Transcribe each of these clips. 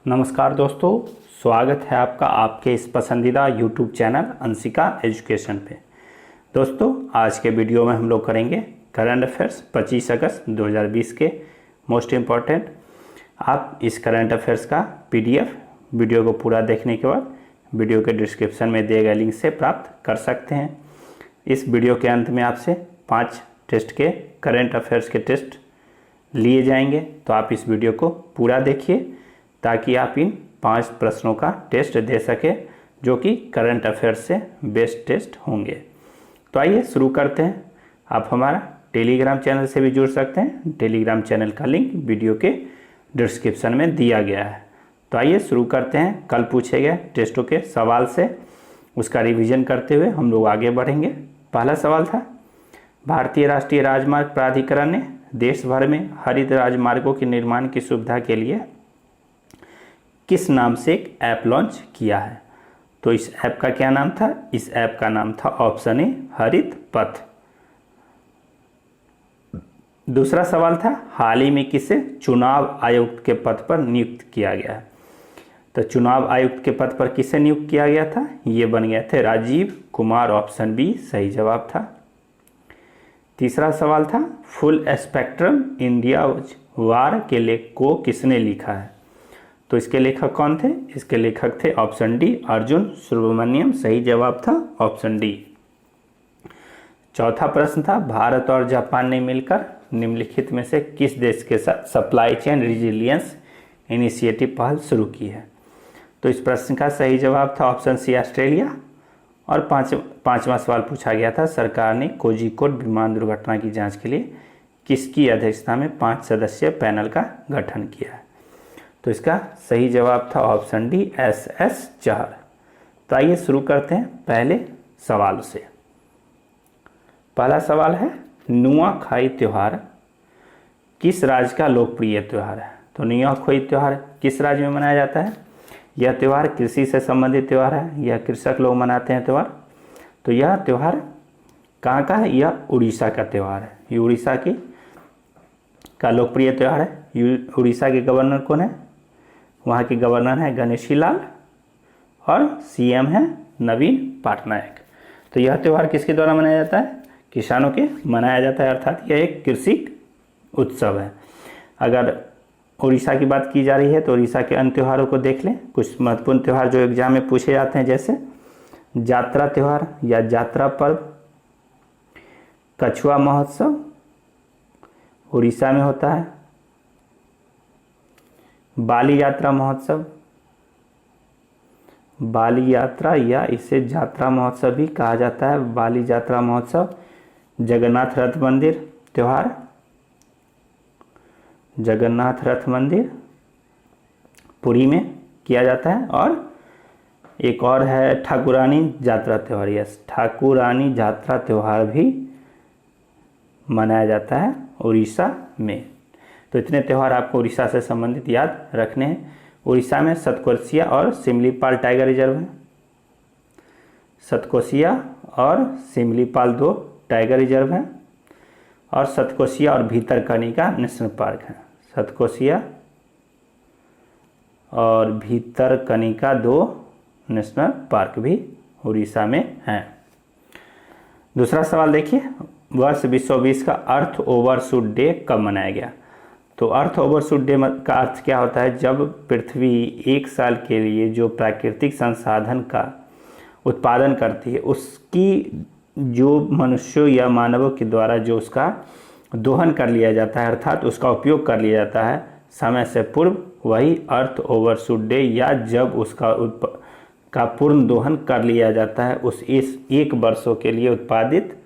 नमस्कार दोस्तों, स्वागत है आपका आपके इस पसंदीदा YouTube चैनल अंशिका एजुकेशन पे। दोस्तों, आज के वीडियो में हम लोग करेंगे करंट अफेयर्स 25 अगस्त 2020 के मोस्ट इम्पॉर्टेंट। आप इस करंट अफेयर्स का PDF वीडियो को पूरा देखने के बाद वीडियो के डिस्क्रिप्शन में दिए गए लिंक से प्राप्त कर सकते हैं। इस वीडियो के अंत में आपसे 5 टेस्ट के करंट अफेयर्स के टेस्ट लिए जाएंगे, तो आप इस वीडियो को पूरा देखिए ताकि आप इन 5 प्रश्नों का टेस्ट दे सके जो कि करंट अफेयर्स से बेस्ट टेस्ट होंगे। तो आइए शुरू करते हैं। आप हमारा टेलीग्राम चैनल से भी जुड़ सकते हैं। टेलीग्राम चैनल का लिंक वीडियो के डिस्क्रिप्शन में दिया गया है। तो आइए शुरू करते हैं कल पूछे गए टेस्टों के सवाल से। उसका रिवीजन करते हुए हम लोग आगे बढ़ेंगे। पहला सवाल था, भारतीय राष्ट्रीय राजमार्ग प्राधिकरण ने देश भर में हरित राजमार्गों के निर्माण की सुविधा के लिए किस नाम से एक ऐप लॉन्च किया है? तो इस ऐप का क्या नाम था? इस ऐप का नाम था ऑप्शन ए हरित पथ। दूसरा सवाल था, हाल ही में किसे चुनाव आयुक्त के पद पर नियुक्त किया गया है? तो चुनाव आयुक्त के पद पर किसे नियुक्त किया गया था? ये बन गए थे राजीव कुमार। ऑप्शन बी सही जवाब था। तीसरा सवाल था, फुल स्पेक्ट्रम इंडिया वार के लेख को किसने लिखा है? तो इसके लेखक कौन थे? इसके लेखक थे ऑप्शन डी अर्जुन सुब्रमण्यम। सही जवाब था ऑप्शन डी। चौथा प्रश्न था, भारत और जापान ने मिलकर निम्नलिखित में से किस देश के साथ सप्लाई चेन रिजिलियंस इनिशिएटिव पहल शुरू की है? तो इस प्रश्न का सही जवाब था ऑप्शन सी ऑस्ट्रेलिया। और पांचवा सवाल पूछा गया था, सरकार ने कोझिकोड विमान दुर्घटना की जांच के लिए किसकी अध्यक्षता में 5 सदस्यीय पैनल का गठन किया है? तो इसका सही जवाब था ऑप्शन डी SS चहर। तो आइए शुरू करते हैं पहले सवाल से। पहला सवाल है, नुआखाई त्योहार किस राज्य का लोकप्रिय त्योहार है? तो नुआखाई त्योहार किस राज्य में मनाया जाता है? यह त्यौहार कृषि से संबंधित त्यौहार है। यह कृषक लोग मनाते हैं त्यौहार। तो यह त्यौहार कहाँ का है? यह उड़ीसा का त्यौहार है। ये उड़ीसा का लोकप्रिय त्यौहार है। उड़ीसा के गवर्नर कौन है? वहाँ के गवर्नर हैं गणेशी लाल और CM हैं नवीन पटनायक। तो यह त्यौहार किसके द्वारा मनाया जाता है? किसानों के मनाया जाता है, अर्थात यह एक कृषि उत्सव है। अगर उड़ीसा की बात की जा रही है तो उड़ीसा के अन्य त्योहारों को देख लें। कुछ महत्वपूर्ण त्यौहार जो एग्जाम में पूछे जाते हैं, जैसे जात्रा त्यौहार या जात्रा पर्व, कछुआ महोत्सव उड़ीसा में होता है, बाली यात्रा महोत्सव, बाली यात्रा या इसे जात्रा महोत्सव भी कहा जाता है, बाली यात्रा महोत्सव, जगन्नाथ रथ मंदिर त्यौहार, जगन्नाथ रथ मंदिर पुरी में किया जाता है। और एक और है ठाकुरानी यात्रा त्यौहार। यस, ठाकुरानी यात्रा त्यौहार भी मनाया जाता है उड़ीसा में। तो इतने त्यौहार आपको उड़ीसा से संबंधित याद रखने हैं। उड़ीसा में सतकोसिया और सिमलीपाल टाइगर रिजर्व है। सतकोसिया और सिमलीपाल 2 टाइगर रिजर्व हैं। और सतकोसिया और भीतरकनिका नेशनल पार्क है। सतकोसिया और भीतरकनिका 2 नेशनल पार्क भी उड़ीसा में हैं। दूसरा सवाल देखिए, वर्ष 2020 का अर्थ ओवरशूट डे कब मनाया गया? तो अर्थ ओवरशूट डे का अर्थ क्या होता है? जब पृथ्वी 1 साल के लिए जो प्राकृतिक संसाधन का उत्पादन करती है, उसकी जो मनुष्यों या मानवों के द्वारा जो उसका दोहन कर लिया जाता है, अर्थात उसका उपयोग कर लिया जाता है समय से पूर्व, वही अर्थ ओवरशूट डे या जब उसका का पूर्ण दोहन कर लिया जाता है उस इस 1 वर्षों के लिए उत्पादित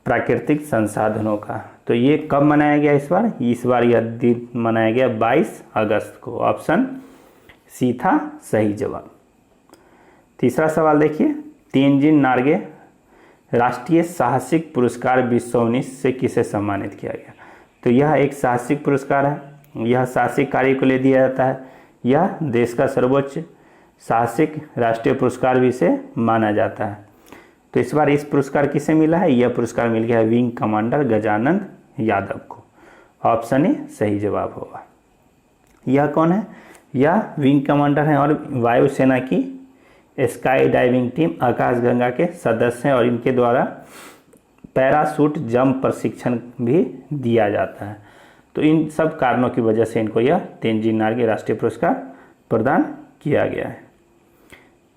प्राकृतिक संसाधनों का। तो ये कब मनाया गया इस बार? यह दिन मनाया गया 22 अगस्त को। ऑप्शन सी था सही जवाब। तीसरा सवाल देखिए, तेनजिंग नार्गे राष्ट्रीय साहसिक पुरस्कार 2019 से किसे सम्मानित किया गया? तो यह एक साहसिक पुरस्कार है। यह साहसिक कार्य को ले दिया जाता है। यह देश का सर्वोच्च साहसिक राष्ट्रीय पुरस्कार भी इसे माना जाता है। तो इस बार इस पुरस्कार किसे मिला है? यह पुरस्कार मिल गया है विंग कमांडर गजानंद यादव को। ऑप्शन ए सही जवाब होगा। यह कौन है? या विंग कमांडर हैं और वायुसेना की स्काई डाइविंग टीम आकाशगंगा के सदस्य हैं और इनके द्वारा पैराशूट जंप प्रशिक्षण भी दिया जाता है। तो इन सब कारणों की वजह से इनको यह तेनजिंग नार्गे राष्ट्रीय पुरस्कार प्रदान किया गया है।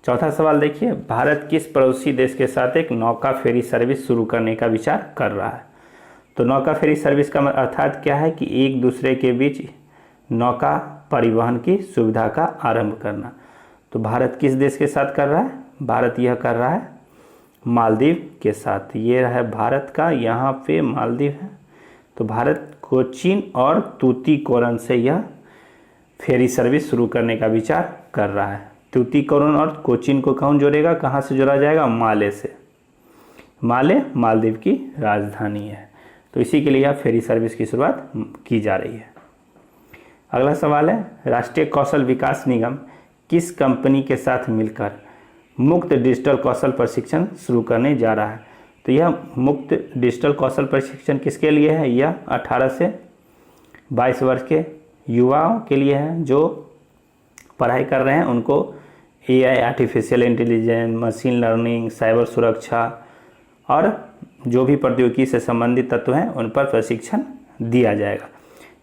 चौथा सवाल देखिए, भारत किस पड़ोसी देश के साथ एक नौका फेरी सर्विस शुरू करने का विचार कर रहा है? तो नौका फेरी सर्विस का अर्थात क्या है कि एक दूसरे के बीच नौका परिवहन की सुविधा का आरंभ करना। तो भारत किस देश के साथ कर रहा है? भारत यह कर रहा है मालदीव के साथ। ये है भारत का, यहाँ पे मालदीव है। तो भारत कोचीन और तूतीकोरन से यह फेरी सर्विस शुरू करने का विचार कर रहा है। तूतीकोरन और कोचीन को कौन जोड़ेगा? कहाँ से जोड़ा जाएगा? माले से। माले मालदीव की राजधानी है। तो इसी के लिए यह फेरी सर्विस की शुरुआत की जा रही है। अगला सवाल है, राष्ट्रीय कौशल विकास निगम किस कंपनी के साथ मिलकर मुक्त डिजिटल कौशल प्रशिक्षण शुरू करने जा रहा है? तो यह मुक्त डिजिटल कौशल प्रशिक्षण किसके लिए है? यह 18 से 22 वर्ष के युवाओं के लिए है जो पढ़ाई कर रहे हैं। उनको AI, artificial intelligence, machine learning, cyber सुरक्षा और जो भी प्रौद्योगिकी से संबंधित तत्व हैं उन पर प्रशिक्षण दिया जाएगा।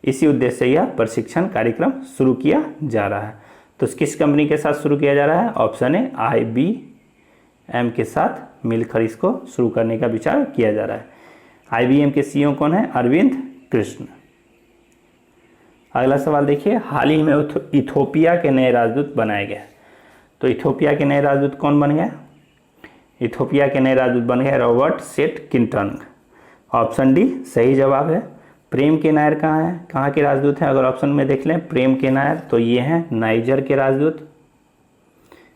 इसी उद्देश्य से यह प्रशिक्षण कार्यक्रम शुरू किया जा रहा है। तो किस कंपनी के साथ शुरू किया जा रहा है? ऑप्शन है IBM के साथ मिलकर इसको शुरू करने का विचार किया जा रहा है। IBM के CEO कौन है? अरविंद कृष्ण। अगला सवाल देखिए, हाल ही में इथोपिया के नए राजदूत बनाए गए। तो इथोपिया के नए राजदूत कौन बन गए? इथोपिया के नए राजदूत बन गए रॉबर्ट सेटकिंटन। ऑप्शन डी सही जवाब है। प्रेम के नायर कहाँ है? कहाँ के राजदूत हैं? अगर ऑप्शन में देख लें प्रेम के नायर, तो ये हैं नाइजर के राजदूत।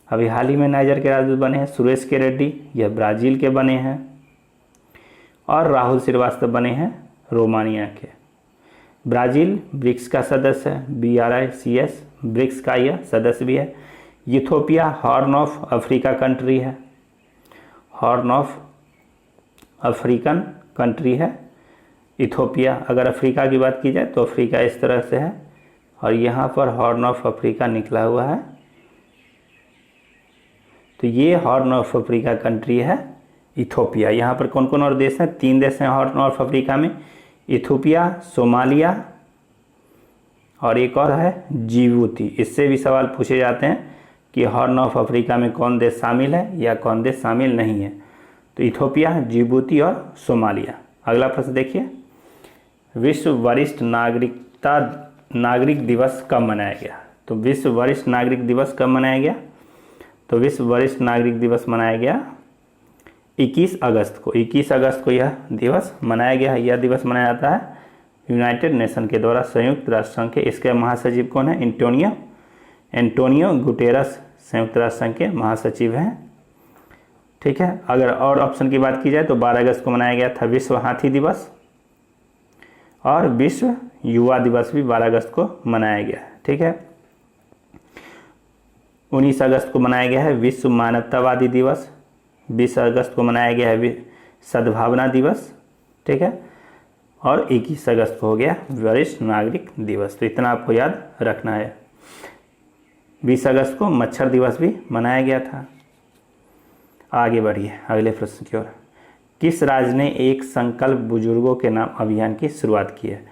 अभी हाल ही में नाइजर के राजदूत बने हैं सुरेश के रेड्डी, यह ब्राज़ील के बने हैं। और राहुल श्रीवास्तव बने हैं रोमानिया के। ब्राज़ील ब्रिक्स का सदस्य है, BRICS ब्रिक्स का यह सदस्य भी है। Ethiopia horn of Africa country है, हॉर्न ऑफ अफ्रीकन कंट्री है इथोपिया। अगर अफ्रीका की बात की जाए तो अफ्रीका इस तरह से है और यहाँ पर हॉर्न ऑफ अफ्रीका निकला हुआ है। तो ये हॉर्न ऑफ अफ्रीका कंट्री है इथोपिया। यहाँ पर कौन कौन और देश हैं? 3 देश हैं हॉर्न ऑफ अफ्रीका में, इथोपिया, सोमालिया और एक और है जिबूती। इससे भी सवाल पूछे जाते हैं कि हॉर्न ऑफ अफ्रीका में कौन देश शामिल है या कौन देश शामिल नहीं है। तो इथोपिया, जिबूती और सोमालिया। अगला प्रश्न देखिए, विश्व वरिष्ठ नागरिक दिवस कब मनाया गया? तो विश्व वरिष्ठ नागरिक दिवस कब मनाया गया? तो विश्व वरिष्ठ नागरिक दिवस मनाया गया 21 अगस्त को। 21 अगस्त को यह दिवस मनाया गया है। यह दिवस मनाया जाता है यूनाइटेड नेशन के द्वारा, संयुक्त राष्ट्र संघ के। इसके महासचिव कौन है? एंटोनियो गुटेरस संयुक्त राष्ट्र संघ के महासचिव हैं। ठीक है। अगर और ऑप्शन की बात की जाए तो 12 अगस्त को मनाया गया था विश्व हाथी दिवस और विश्व युवा दिवस भी 12 अगस्त को मनाया गया है। ठीक है। 19 अगस्त को मनाया गया है विश्व मानवतावादी दिवस। 20 अगस्त को मनाया गया है सद्भावना दिवस। ठीक है। और 21 अगस्त को हो गया वरिष्ठ नागरिक दिवस। तो इतना आपको याद रखना है। 20 अगस्त को मच्छर दिवस भी मनाया गया था। आगे बढ़िए अगले प्रश्न की ओर। किस राज्य ने एक संकल्प बुजुर्गों के नाम अभियान की शुरुआत की है?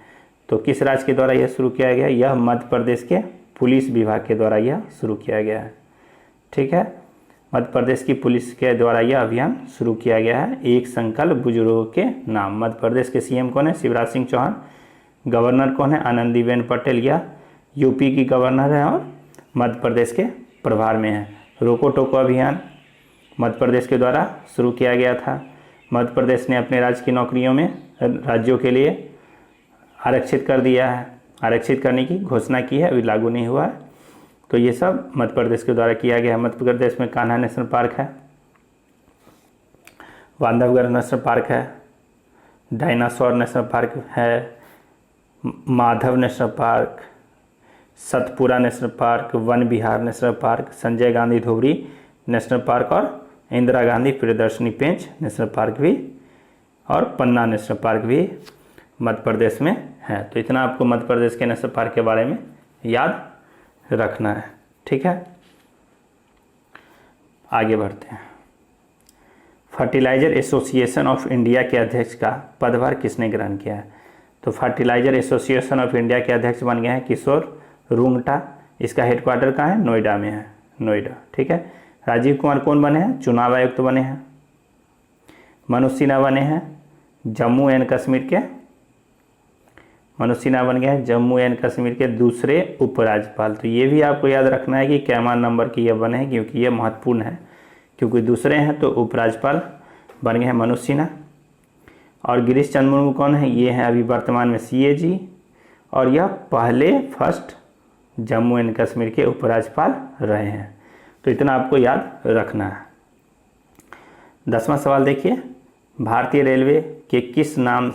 तो किस राज्य के द्वारा यह शुरू किया गया? यह मध्य प्रदेश के पुलिस विभाग के द्वारा यह शुरू किया गया है। ठीक है। मध्य प्रदेश की पुलिस के द्वारा यह अभियान शुरू किया गया है, एक संकल्प बुजुर्गों के नाम। मध्य प्रदेश के CM कौन है? शिवराज सिंह चौहान। गवर्नर कौन है? आनंदीबेन पटेल। यह यूपी की गवर्नर है और मध्य प्रदेश के प्रभार में है। रोको टोको अभियान मध्य प्रदेश के द्वारा शुरू किया गया था। मध्य प्रदेश ने अपने राज्य की नौकरियों में राज्यों के लिए आरक्षित कर दिया है, आरक्षित करने की घोषणा की है, अभी लागू नहीं हुआ है। तो ये सब मध्य प्रदेश के द्वारा किया गया है। मध्य प्रदेश में कान्हा नेशनल पार्क है, बांधवगढ़ नेशनल पार्क है, डायनासोर नेशनल पार्क है, Madhav national park, Satpura national park, Van Vihar national park, Sanjay Gandhi Dhubri national park और इंदिरा गांधी प्रियदर्शनी पेंच नेशनल पार्क भी और पन्ना नेशनल पार्क भी मध्य प्रदेश में है। तो इतना आपको मध्य प्रदेश के नेशनल पार्क के बारे में याद रखना है। ठीक है, आगे बढ़ते हैं। फर्टिलाइजर एसोसिएशन ऑफ इंडिया के अध्यक्ष का पदभार किसने ग्रहण किया है? तो फर्टिलाइजर एसोसिएशन ऑफ इंडिया के अध्यक्ष बन गए हैं किशोर रुंगटा। इसका हेडक्वार्टर कहाँ है? नोएडा में है, नोएडा। ठीक है, राजीव कुमार कौन बने हैं? चुनाव आयुक्त बने हैं। मनोज सिन्हा बने हैं जम्मू एंड कश्मीर के, मनोज सिन्हा बन गए हैं जम्मू एंड कश्मीर के दूसरे उपराज्यपाल। तो ये भी आपको याद रखना है कि कैमान नंबर की ये बने हैं, क्योंकि ये महत्वपूर्ण है, क्योंकि दूसरे हैं तो उपराज्यपाल बन गए हैं मनोज सिन्हा। और गिरीश चंद्र मुर्मू कौन है? ये हैं अभी वर्तमान में CAG, और यह पहले फर्स्ट जम्मू एंड कश्मीर के उपराज्यपाल रहे हैं। तो इतना आपको याद रखना है। 10वां सवाल देखिए, भारतीय रेलवे के किस नाम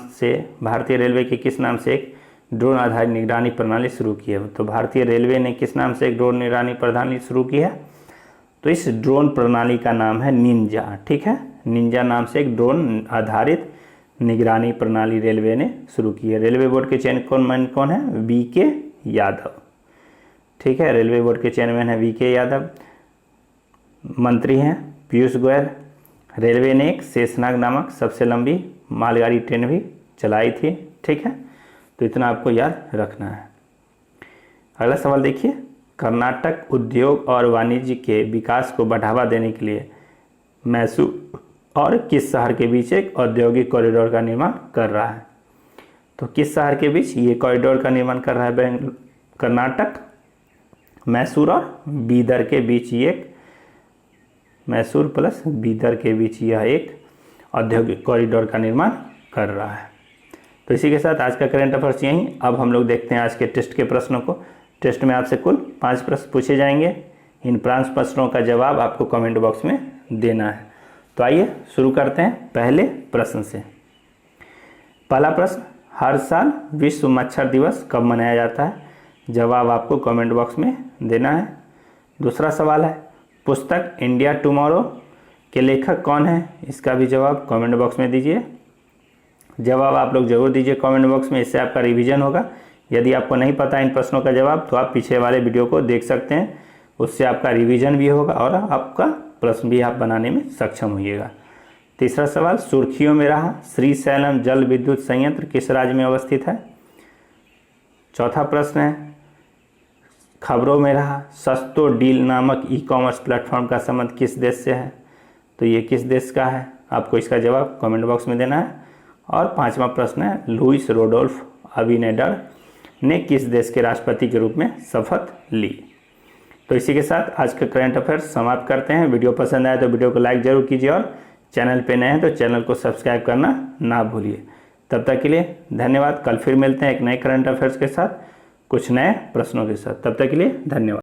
से एक ड्रोन आधारित निगरानी प्रणाली शुरू की है? तो भारतीय रेलवे ने किस नाम से एक ड्रोन निगरानी प्रणाली शुरू की है? तो इस ड्रोन प्रणाली का नाम है निंजा। ठीक है, निंजा नाम से एक ड्रोन आधारित निगरानी प्रणाली रेलवे ने शुरू की है। रेलवे बोर्ड के चेयरमैन कौन है? VK यादव। ठीक है, रेलवे बोर्ड के चेयरमैन है VK यादव। मंत्री हैं पीयूष गोयल। रेलवे ने एक शेषनाग नामक सबसे लंबी मालगाड़ी ट्रेन भी चलाई थी। ठीक है, तो इतना आपको याद रखना है। अगला सवाल देखिए, कर्नाटक उद्योग और वाणिज्य के विकास को बढ़ावा देने के लिए मैसूर और किस शहर के बीच एक औद्योगिक कॉरिडोर का निर्माण कर रहा है? तो किस शहर के बीच ये कॉरिडोर का निर्माण कर रहा है? कर्नाटक मैसूर और बीदर के बीच ये मैसूर प्लस बीदर के बीच यह एक औद्योगिक कॉरिडोर का निर्माण कर रहा है। तो इसी के साथ आज का करंट अफेयर्स यहीं। अब हम लोग देखते हैं आज के टेस्ट के प्रश्नों को। टेस्ट में आपसे कुल 5 प्रश्न पूछे जाएंगे। इन 5 प्रश्नों का जवाब आपको कमेंट बॉक्स में देना है। तो आइए शुरू करते हैं पहले प्रश्न से। पहला प्रश्न, हर साल विश्व मच्छर दिवस कब मनाया जाता है? जवाब आपको कमेंट बॉक्स में देना है। दूसरा सवाल है, पुस्तक इंडिया टुमारो के लेखक कौन है? इसका भी जवाब कमेंट बॉक्स में दीजिए। जवाब आप लोग जरूर दीजिए कमेंट बॉक्स में, इससे आपका रिवीजन होगा। यदि आपको नहीं पता इन प्रश्नों का जवाब तो आप पीछे वाले वीडियो को देख सकते हैं, उससे आपका रिवीजन भी होगा और आपका प्रश्न भी आप बनाने में सक्षम होइएगा। तीसरा सवाल, सुर्खियों में रहा श्रीशैलम जल विद्युत संयंत्र किस राज्य में अवस्थित है? चौथा प्रश्न है, खबरों में रहा सस्तो डील नामक ई-कॉमर्स प्लेटफॉर्म का संबंध किस देश से है? तो ये किस देश का है? आपको इसका जवाब कमेंट बॉक्स में देना है। और पांचवा प्रश्न है, लुइस रोडोल्फ अबिनेडर ने किस देश के राष्ट्रपति के रूप में शपथ ली? तो इसी के साथ आज का करंट अफेयर्स समाप्त करते हैं। वीडियो पसंद आए तो वीडियो को लाइक जरूर कीजिए और चैनल पे नए हैं तो चैनल को सब्सक्राइब करना ना भूलिए। तब तक के लिए धन्यवाद। कल फिर मिलते हैं एक नए करंट अफेयर्स के साथ, कुछ नए प्रश्नों के साथ। तब तक के लिए धन्यवाद।